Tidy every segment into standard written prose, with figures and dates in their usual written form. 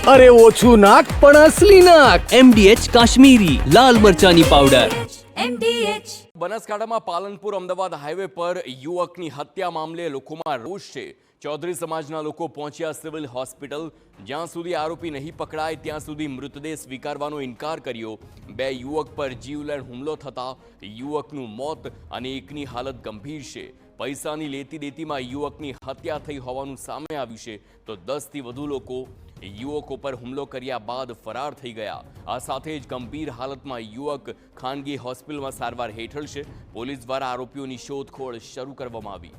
અરે ઓછું નાક પણ અસલી નાક. MDH કાશ્મીરી લાલ મરચાની પાવડર. બનાસકાંઠામાં પાલનપુર અમદાવાદ હાઈવે પર યુવકની હત્યા મામલે લોકોમાં રોષ છે. ચૌધરી સમાજના લોકો પહોંચ્યા સિવિલ હોસ્પિટલ. જ્યાં સુધી આરોપી નહીં પકડાય ત્યાં સુધી મૃતદેહ સ્વીકારવાનો ઇનકાર કર્યો. 2 યુવક પર જીવલેણ હુમલો થતા યુવકનું મોત અને એકની હાલત ગંભીર છે. પૈસાની લેતી દેતીમાં યુવકની હત્યા થઈ હોવાનું સામે આવ્યું છે, તો 10થી વધુ લોકો યુવકો પર હુમલો કર્યા બાદ ફરાર થઈ ગયા. આ સાથે જ ગંભીર હાલતમાં યુવક ખાનગી હોસ્પિટલમાં સારવાર હેઠળ છે. પોલીસ દ્વારા આરોપીઓની શોધખોળ શરૂ કરવામાં આવી.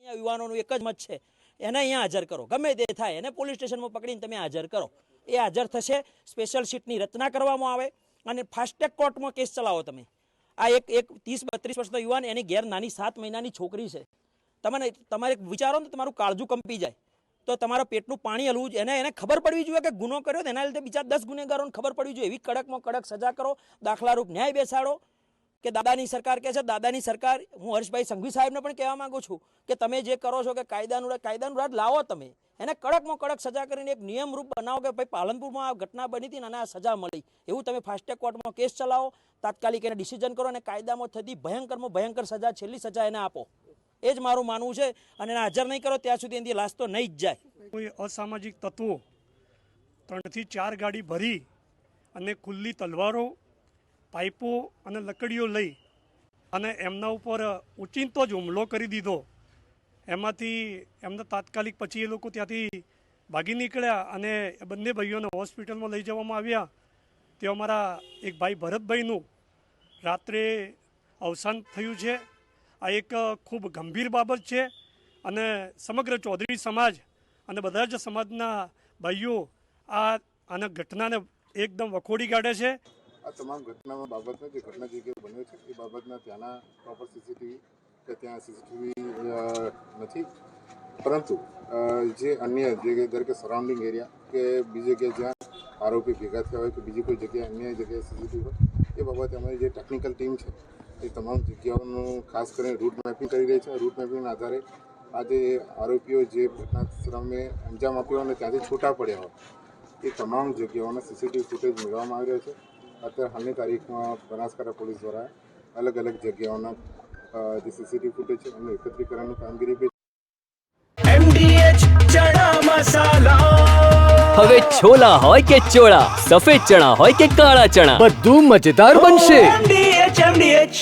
યુવાનોનું એક જ મત છે, એને અહીંયા હાજર કરો. ગમે તે થાય એને પોલીસ સ્ટેશનમાં પકડીને તમે હાજર કરો. એ હાજર થશે. સ્પેશિયલ સીટની રચના કરવામાં આવે અને ફાસ્ટ કોર્ટમાં કેસ ચલાવો. તમે આ એક 30-32 વર્ષનો યુવાન, એની ઘેર નાની 7 મહિનાની છોકરી છે. તમારે વિચારો ને, તમારું કાળજું કંપી જાય. તો તમારા પેટનું પાણી હલવું જોઈએ. એને ખબર પડવી જોઈએ કે ગુનો કર્યો, એના લીધે બીજા 10 ગુનેગારોને ખબર પડવી જોઈએ. એવી કડકમાં કડક સજા કરો, દાખલારૂપ ન્યાય બેસાડો. કે દાદાની સરકાર કહે છે, દાદાની સરકાર. હું હર્ષભાઈ સંઘવી સાહેબને પણ કહેવા માંગુ છું કે તમે જે કરો છો કે કાયદાનું રાજ લાવો. તમે એને કડકમાં કડક સજા કરીને એક નિયમરૂપ બનાવો કે ભાઈ પાલનપુરમાં આ ઘટના બની હતી અને આ સજા મળી. એવું તમે ફાસ્ટ કોર્ટમાં કેસ ચલાવો, તાત્કાલિક એને ડિસિઝન કરો અને કાયદામાં થતી ભયંકરમાં ભયંકર સજા, છેલ્લી સજા એને આપો. એ જ મારું માનવું છે. અને એને હાજર નહીં કરો ત્યાં સુધી એની લાશ તો નહીં જ જાય. કોઈ અસામાજિક તત્વો 3 થી 4 ગાડી ભરી અને ખુલ્લી તલવારો, પાઇપો અને લકડીઓ લઈ અને એમના ઉપર ઉચિંતો જ હુમલો કરી દીધો. એમાંથી એમને તાત્કાલિક પછી એ લોકો ત્યાંથી ભાગી નીકળ્યા અને બંને ભાઈઓને હોસ્પિટલમાં લઈ જવામાં આવ્યા. તે અમારા એક ભાઈ ભરતભાઈનું રાત્રે અવસાન થયું છે. આ એક ખૂબ ગંભીર બાબત છે અને સમગ્ર ચૌધરી સમાજ અને બધા જ સમાજના ભાઈઓ આના ઘટનાને એકદમ વખોડી કાઢે છે. આ તમામ ઘટનામાં બાબતમાં જે ઘટના જગ્યાએ બન્યો છે એ બાબતના ત્યાંના પ્રોપર સીસીટીવી કે ત્યાં સીસીટીવી નથી, પરંતુ જે અન્ય જે કે સરાઉન્ડિંગ એરિયા કે બીજી જગ્યાએ જ્યાં આરોપી ભેગા થયા હોય કે બીજી કોઈ જગ્યાએ અન્ય જગ્યાએ સીસીટીવી હોય, એ બાબતે અમારી જે ટેકનિકલ ટીમ છે એ તમામ જગ્યાઓનું ખાસ કરીને રૂટ મેપિંગ કરી રહી છે. રૂટ મેપિંગના આધારે આજે આરોપીઓ જે ઘટના સ્થળે અંજામ આપ્યો અને ત્યાંથી છૂટા પડ્યા હોય એ તમામ જગ્યાઓના સીસીટીવી ફૂટેજ મેળવવામાં આવી રહ્યો છે. અત્યારે હાલની તારીખમાં બનાસકાંઠા પોલીસ દ્વારા અલગ અલગ જગ્યાઓના જે સીસીટીવી ફૂટેજ છે એનું એકત્રીકરણની કામગીરી. MDH ચણા મસાલા. હવે છોલા હોય કે ચોળા, સફેદ ચણા હોય કે કાળા ચણા, બધું મજેદાર બનશે.